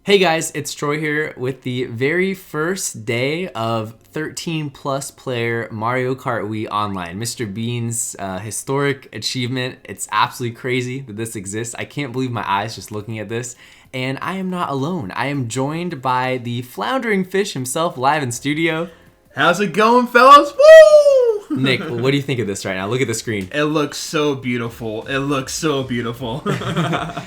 Hey guys, it's Troy here with the very first day of 13 plus player Mario Kart Wii Online. MrBean's historic achievement. It's absolutely crazy that this exists. I can't believe my eyes just looking at this. And I am not alone. I am joined by the floundering fish himself live in studio. How's it going, fellas? Woo! Nick, what do you think of this right now? Look at the screen. It looks so beautiful. It looks so beautiful.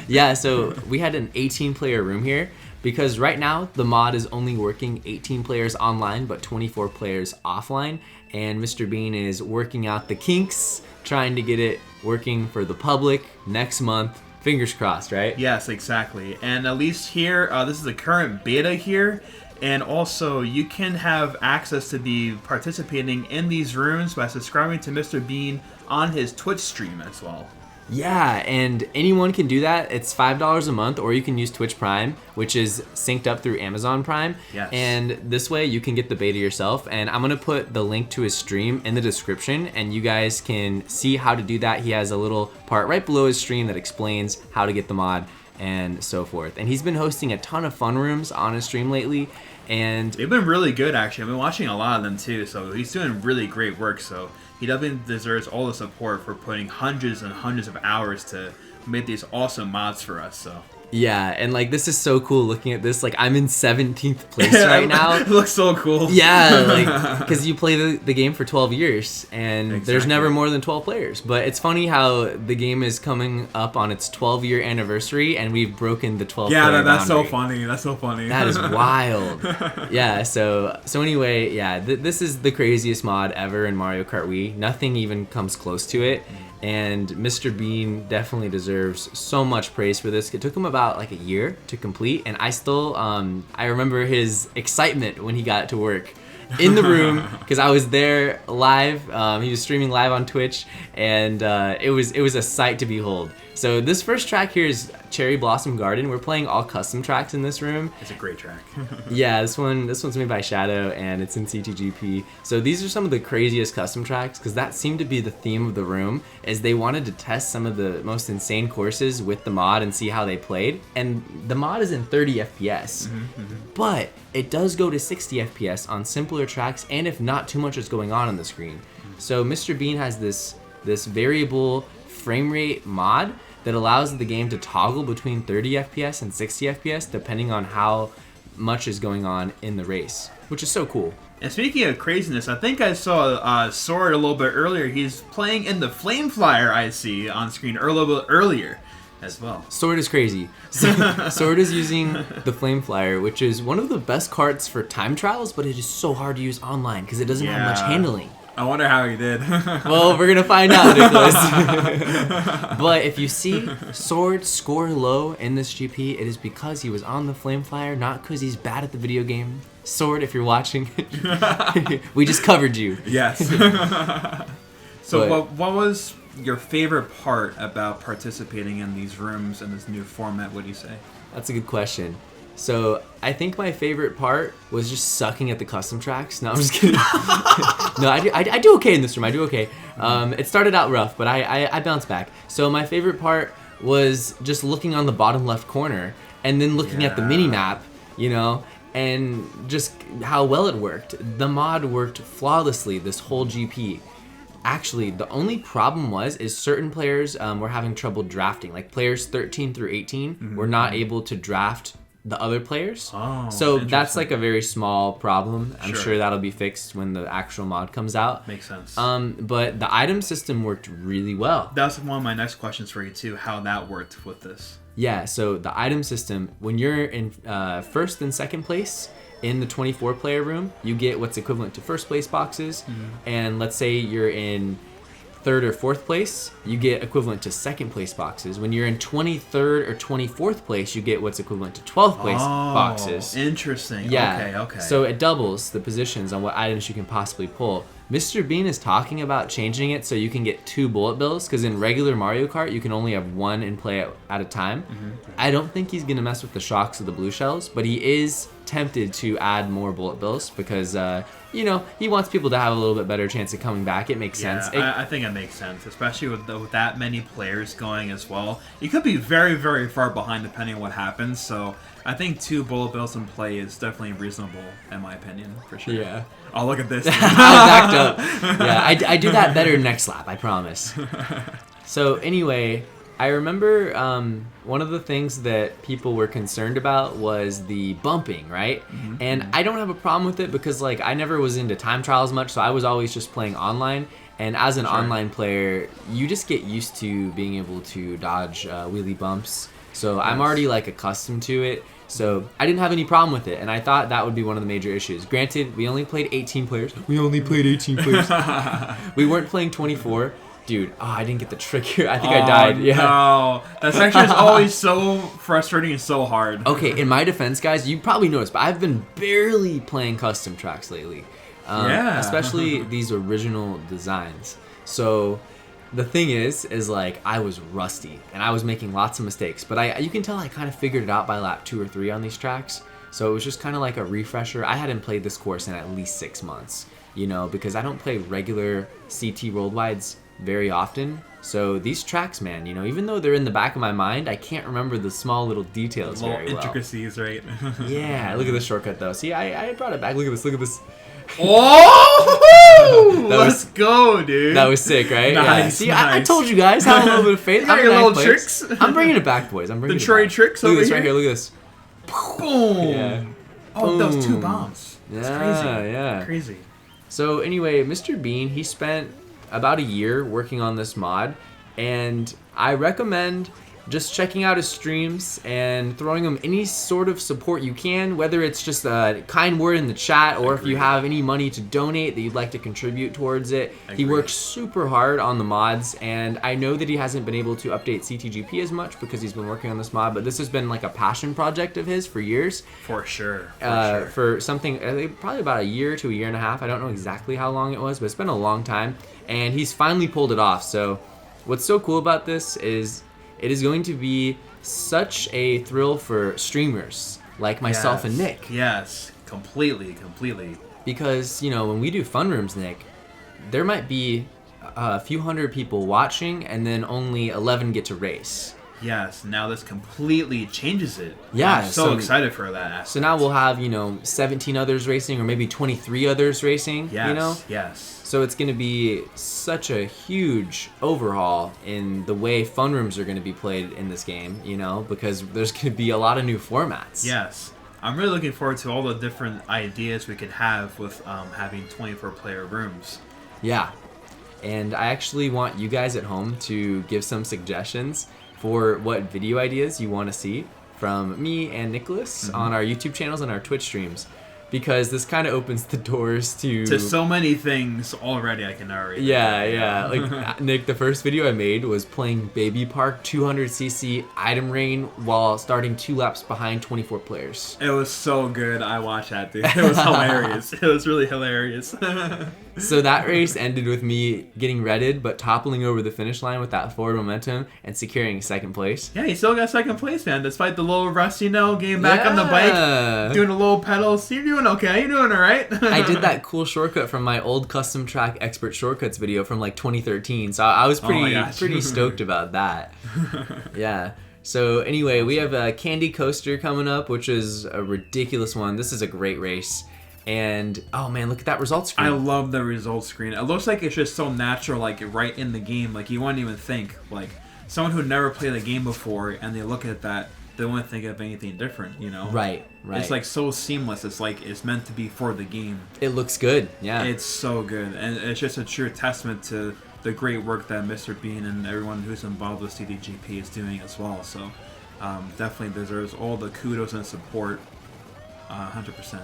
Yeah, so we had an 18 player room here because right now the mod is only working 18 players online but 24 players offline, and MrBean is working out the kinks, trying to get it working for the public next month. Fingers crossed, right? Yes, exactly. And at least here, this is the current beta here. And also, you can have access to be participating in these rooms by subscribing to MrBean on his Twitch stream as well. Yeah, and anyone can do that. It's $5 a month, or you can use Twitch Prime, which is synced up through Amazon Prime. Yes. And this way you can get the beta yourself. And I'm gonna put the link to his stream in the description, and you guys can see how to do that. He has a little part right below his stream that explains how to get the mod and so forth. And he's been hosting a ton of fun rooms on his stream lately. And they've been really good, actually. I've been watching a lot of them too, so he's doing really great work. So he definitely deserves all the support for putting hundreds and hundreds of hours to make these awesome mods for us. So yeah, and like this is so cool looking at this. Like I'm in 17th place right now. It looks so cool. Yeah, like because you play the game for 12 years and Exactly. there's never more than 12 players. But it's funny how the game is coming up on its 12-year anniversary and we've broken the 12 Yeah, player that's so boundary. funny. That's so funny. That is wild. Yeah, so anyway, yeah, this is the craziest mod ever in Mario Kart Wii. Nothing even comes close to it. And MrBean definitely deserves so much praise for this. It took him about like a year to complete, and I still, I remember his excitement when he got to work in the room because I was there live. He was streaming live on Twitch, and it was a sight to behold. So this first track here is Cherry Blossom Garden. We're playing all custom tracks in this room. It's a great track. Yeah, this one's made by Shadow and it's in CTGP. So these are some of the craziest custom tracks because that seemed to be the theme of the room, is they wanted to test some of the most insane courses with the mod and see how they played. And the mod is in 30 FPS, but it does go to 60 FPS on simpler tracks and if not too much is going on the screen. So MrBean has this variable frame rate mod that allows the game to toggle between 30 FPS and 60 FPS depending on how much is going on in the race, which is so cool. And speaking of craziness, I think I saw Sword a little bit earlier. He's playing in the Flame Flyer I see on screen a little bit earlier as well. Sword is crazy. Sword is using the Flame Flyer, which is one of the best carts for time trials, but it is so hard to use online because it doesn't have much handling. I wonder how he did. Well, we're gonna find out, Nicholas. But if you see Sword score low in this GP, it is because he was on the Flame Flyer, not because he's bad at the video game. Sword, if you're watching, we just covered you. Yes. So what was your favorite part about participating in these rooms in this new format, would you say? That's a good question. So I think my favorite part was just sucking at the custom tracks. No, I'm just kidding. No, I do okay in this room. I do okay. It started out rough, but I bounced back. So my favorite part was just looking on the bottom left corner and then looking at the mini map, you know, and just how well it worked. The mod worked flawlessly this whole GP. Actually, the only problem is certain players were having trouble drafting. Like players 13 through 18 were not able to draft the other players. Oh, so that's like a very small problem. I'm sure that'll be fixed when the actual mod comes out. Makes sense. But the item system worked really well. That's one of my next questions for you too, how that worked with this. Yeah, so the item system, when you're in first and second place in the 24 player room, you get what's equivalent to first place boxes. And let's say you're in third or fourth place, you get equivalent to second place boxes. When you're in 23rd or 24th place, you get what's equivalent to 12th place boxes. Interesting. Yeah. Okay. So it doubles the positions on what items you can possibly pull. MrBean is talking about changing it so you can get 2 bullet bills, because in regular Mario Kart you can only have 1 in play at a time. I don't think he's gonna mess with the shocks of the blue shells, but he is tempted to add more bullet bills because you know, he wants people to have a little bit better chance of coming back. It makes sense. I think it makes sense, especially with that many players going as well. You could be very, very far behind depending on what happens. So I think 2 bullet bills in play is definitely reasonable, in my opinion, for sure. Yeah. Oh, look at this. I was backed up. Yeah, I do that better next lap, I promise. So anyway, I remember one of the things that people were concerned about was the bumping, right? Mm-hmm. And I don't have a problem with it because like I never was into time trials much, so I was always just playing online. And as an online player, you just get used to being able to dodge wheelie bumps. So I'm already like accustomed to it. So I didn't have any problem with it, and I thought that would be one of the major issues. Granted, we only played 18 players. We weren't playing 24. Dude, I didn't get the trick here. I think I died. Yeah. No, that section is always so frustrating and so hard. Okay, in my defense, guys, you probably noticed, but I've been barely playing custom tracks lately. Especially these original designs. So the thing is like I was rusty and I was making lots of mistakes, but you can tell I kind of figured it out by lap 2 or 3 on these tracks. So it was just kind of like a refresher. I hadn't played this course in at least 6 months, because I don't play regular CT worldwides very often. So these tracks, man, even though they're in the back of my mind, I can't remember the small little details little very well. Intricacies, right? Yeah, look at this shortcut though. See, I brought it back. Look at this. Oh! Let's go, dude. That was sick, right? Nice, yeah. See, nice. I told you guys, have a little bit of faith. You got your little tricks. I'm bringing it back, boys. I'm bringing the Troy back. tricks Look over at this here. right here. Look at this. Boom. Yeah. Oh, those 2 Boom. bombs. That's Yeah, crazy. yeah. Crazy. So anyway, MrBean, he spent about a year working on this mod, and I recommend just checking out his streams and throwing him any sort of support you can, whether it's just a kind word in the chat or if you have any money to donate that you'd like to contribute towards it. He works super hard on the mods, and I know that he hasn't been able to update CTGP as much because he's been working on this mod, but this has been like a passion project of his for years. For sure. For something, probably about a year to a year and a half. I don't know exactly how long it was, but it's been a long time, and he's finally pulled it off. So what's so cool about this is it is going to be such a thrill for streamers like myself and Nick. Yes, completely. Because, when we do fun rooms, Nick, there might be a few hundred people watching and then only 11 get to race. Yes, now this completely changes it. Yeah, I'm so excited for that aspect. So now we'll have, 17 others racing or maybe 23 others racing, Yes. So it's going to be such a huge overhaul in the way fun rooms are going to be played in this game, because there's going to be a lot of new formats. Yes. I'm really looking forward to all the different ideas we could have with having 24-player rooms. Yeah. And I actually want you guys at home to give some suggestions for what video ideas you want to see from me and Nicholas on our YouTube channels and our Twitch streams. Because this kind of opens the doors to so many things already. I can already. Yeah. Like Nick, the first video I made was playing Baby Park 200cc item rain while starting 2 laps behind 24 players. It was so good. I watched that, dude. It was hilarious. It was really hilarious. So that race ended with me getting redded, but toppling over the finish line with that forward momentum and securing second place. Yeah, you still got second place, man. Despite the little rust, getting back on the bike, doing a little pedals. You're doing okay. You're doing all right. I did that cool shortcut from my old custom track expert shortcuts video from like 2013. So I was pretty stoked about that. Yeah. So anyway, we have a Candy Coaster coming up, which is a ridiculous one. This is a great race. And oh man, look at that results screen. I love the results screen. It looks like it's just so natural, like right in the game. Like you wouldn't even think, like someone who never played the game before, and they look at that, they wouldn't think of anything different, Right. It's like so seamless. It's like it's meant to be for the game. It looks good. Yeah. It's so good, and it's just a true testament to the great work that MrBean and everyone who's involved with CDGP is doing as well. So definitely deserves all the kudos and support. 100%.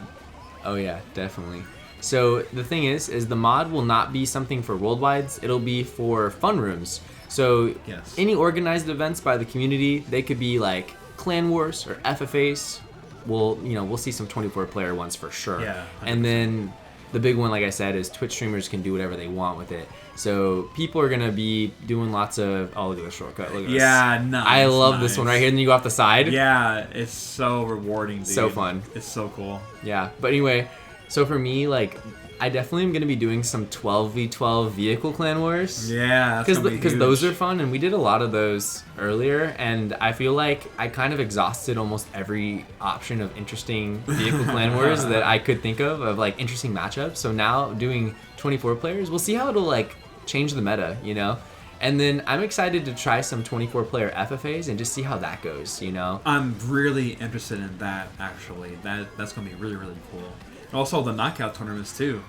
Oh yeah, definitely. So the thing is the mod will not be something for worldwides. It'll be for fun rooms. So any organized events by the community, they could be like Clan Wars or FFAs. We'll see some 24-player ones for sure. Yeah. 100%. And then the big one, like I said, is Twitch streamers can do whatever they want with it. So people are gonna be doing lots of. Oh, look at the shortcut. Look at this. Yeah, nice. I love this one right here. And then you go off the side. Yeah, it's so rewarding, dude. So fun. It's so cool. Yeah, but anyway, So for me, like, I definitely am going to be doing some 12v12 vehicle clan wars. Yeah, because those are fun, and we did a lot of those earlier, and I feel like I kind of exhausted almost every option of interesting vehicle clan wars that I could think of like interesting matchups. So now doing 24 players, we'll see how it'll like change the meta, you know? And then I'm excited to try some 24-player FFAs and just see how that goes, you know? I'm really interested in that, actually. That's going to be really, really cool. And also the knockout tournaments, too.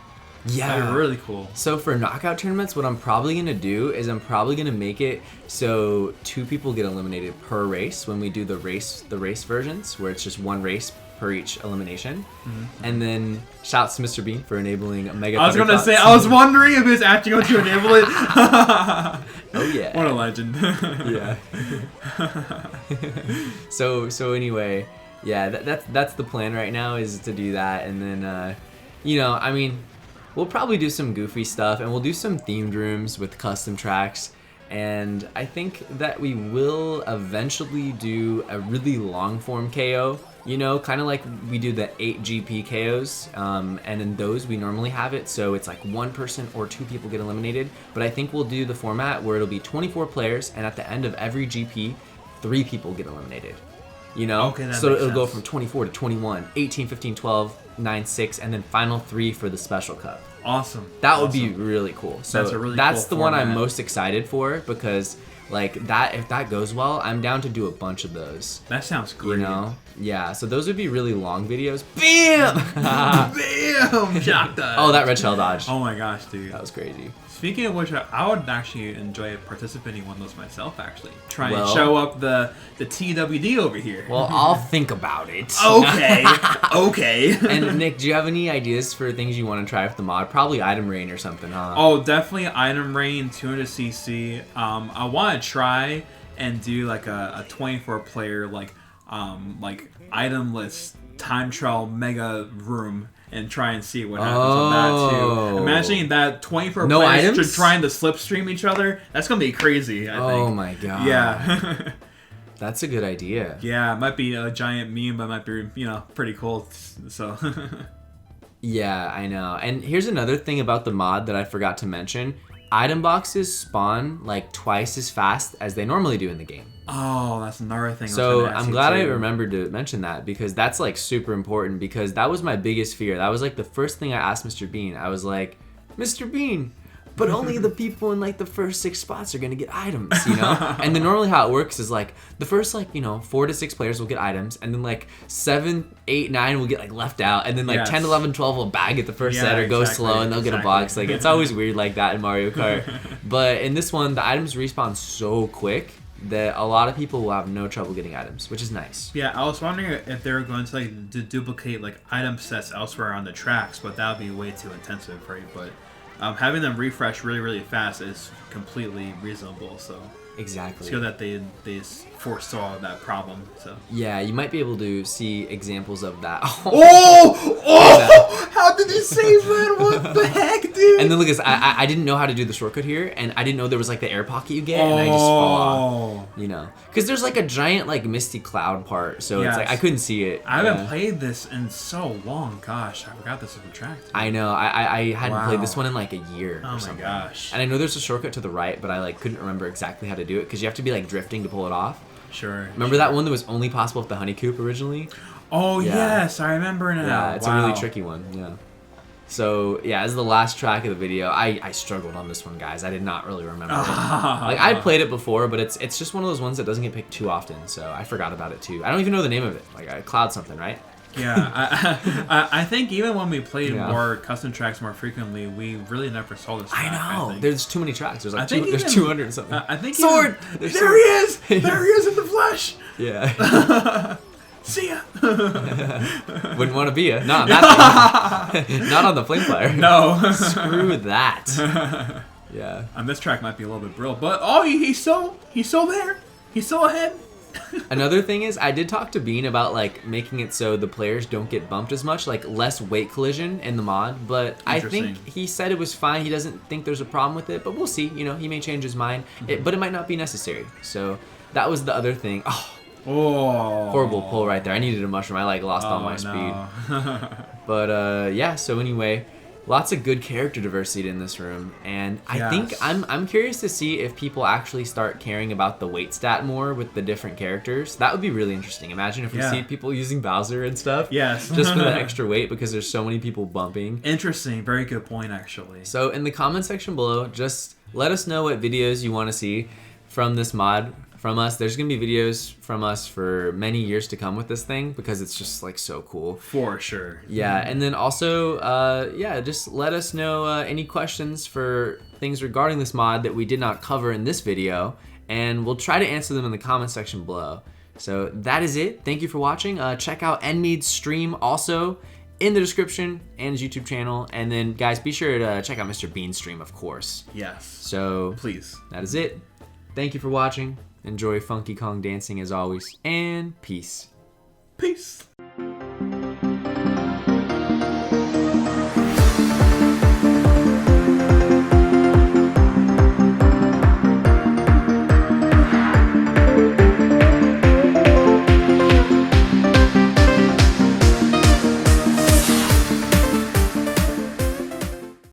Yeah. That'd be really cool. So for knockout tournaments, what I'm probably going to do is I'm probably going to make it so 2 people get eliminated per race when we do the race versions, where it's just 1 race per each elimination. And then shouts to MrBean for enabling a mega. I was going to say, I was wondering if he was actually going to enable it. Oh yeah. What a legend. Yeah. So anyway, yeah, that's the plan right now, is to do that, and then you know, I mean, we'll probably do some goofy stuff, and we'll do some themed rooms with custom tracks, and I think that we will eventually do a really long form KO, you know, kind of like we do the 8 GP KOs, and in those we normally have it so it's like 1 person or 2 people get eliminated, but I think we'll do the format where it'll be 24 players, and at the end of every GP 3 people get eliminated, you know? Okay, so it'll sense. go from 24 to 21, 18, 15, 12, 9, 6, and then final 3 for the special cup. Awesome. That would be really cool. So That's a really that's cool the one I'm format. most excited for, because like that, if that goes well, I'm down to do a bunch of those. That sounds great. You know? Yeah, so those would be really long videos. Bam! Bam! Shocked us. Oh, that red shell dodge. Oh my gosh, dude. That was crazy. Speaking of which, I would actually enjoy participating in one of those myself, actually. Try and Well- show up the TWD over here. Well, I'll think about it. Okay. Okay. And Nick, do you have any ideas for things you want to try with the mod? Probably item rain or something, huh? Oh, definitely item rain 200cc. I want to try and do like a 24-player like itemless time trial mega room and try and see what happens on that too. Imagining that 24 No players items? just trying to slipstream each other. That's gonna be crazy. I think. Oh my god. Yeah. That's a good idea. Yeah, it might be a giant meme, but it might be, pretty cool. So, Yeah, I know. And here's another thing about the mod that I forgot to mention. Item boxes spawn like twice as fast as they normally do in the game. oh, that's another thing. So I'm glad I remembered to mention that, because that's like super important, because that was my biggest fear. That was like the first thing I asked MrBean. I was like, MrBean, but only the people in like the first 6 spots are gonna get items, you know? And then normally how it works is like the first 4 to 6 players will get items, and then like 7, 8, 9 will get like left out, and then like Yes. 10, 11, 12 will bag it the first Yeah, set or go exactly, slow, and they'll get a box. exactly. Like it's always weird like that in Mario Kart. But in this one, the items respawn so quick that a lot of people will have no trouble getting items, which is nice. Yeah, I was wondering if they were going to duplicate like item sets elsewhere on the tracks, but that would be way too intensive, right? But having them refresh really, really fast is completely reasonable. So Exactly. it's good that they foresaw that problem. So Yeah, you might be able to see examples of that. oh! How did you save that? What the heck, dude? And then look at this, I didn't know how to do the shortcut here, and I didn't know there was like the air pocket you get, and I just fall off. You know, because there's like a giant like misty cloud part, so it's like I couldn't see it. I haven't played this in so long. Gosh, I forgot this was a track. I know. I hadn't played this Wow. one in like a year. Oh or my something. gosh. And I know there's a shortcut to the right, but I like couldn't remember exactly how to do it, because you have to be like drifting to pull it off. Sure. Remember that one that was only possible with the honey coop originally? Oh Yeah. yes, I remember now. Yeah, it's a really tricky one. Yeah. So yeah, as the last track of the video, I struggled on this one, guys. I did not really remember it. Like I played it before, but it's just one of those ones that doesn't get picked too often, so I forgot about it too. I don't even know the name of it. Like Cloud something, right? Yeah, I think even when we played Yeah. more custom tracks more frequently, we really never saw this track. I know. think. There's too many tracks. There's I like think there's even- 200 and something. I think Sword. even- There's there sword. he is. There he is in the flesh. Yeah. See ya. Wouldn't want to be a not on that thing. Not on the flame fire. No. Screw that. Yeah. And this track might be a little bit brittle, but oh, he's still there. He's still ahead. Another thing is, I did talk to Bean about like making it so the players don't get bumped as much, like less weight collision in the mod. But I think Interesting. he said it was fine. He doesn't think there's a problem with it, but we'll see. You know, he may change his mind, but it might not be necessary. So that was the other thing. Oh, Oh. Horrible pull right there. I needed a mushroom. I like lost all my speed. But yeah, so anyway, lots of good character diversity in this room, and I think I'm curious to see if people actually start caring about the weight stat more with the different characters. That would be really interesting. Imagine if we see people using Bowser and stuff. Yes. Just for the extra weight because there's so many people bumping. Interesting. Very good point, actually. So in the comment section below, just let us know what videos you want to see from this mod. From us. There's gonna be videos from us for many years to come with this thing because it's just like so cool. For sure. Yeah, and then also, just let us know any questions for things regarding this mod that we did not cover in this video, and we'll try to answer them in the comment section below. So that is it. Thank you for watching. Check out Enmead's stream also in the description and his YouTube channel, and then guys, be sure to check out MrBean's stream, of course. Yes. So please. That is it. Thank you for watching. Enjoy Funky Kong dancing as always, and peace. Peace.